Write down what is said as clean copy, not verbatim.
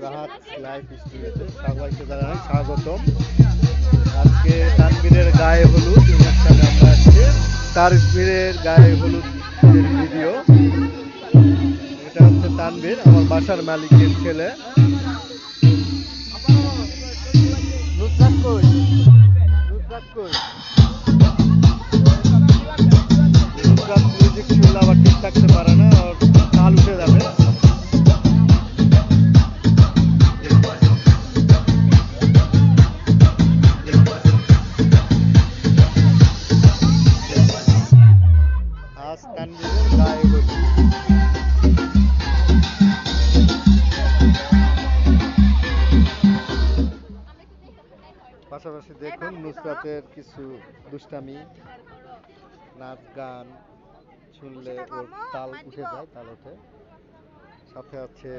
Rahat life স্টুডিওতে সবাইকে জানাই স্বাগতম। আজকে তানভীরের গায়ে হলুদ অনুষ্ঠানে আমরা আসছি। তানভীরের গায়ে হলুদ ভিডিও। এটা হচ্ছে তানভীর, আমার বাসার মালিকের ছেলে। নুসরাত কই? নুসরাত কই? নুসরাত মিউজিক শুনলে আবার ঠিক থাকতে পারে না, ওর তাল উঠে যাবে। আজ তানভীরের গায়ে হলুদ। পাশাপাশি দেখুন নুসরাতের কিছু দুষ্টামি, নাচ গান শুনলে ওর তাল উঠে যায়, তাল ওঠে। সাথে আছে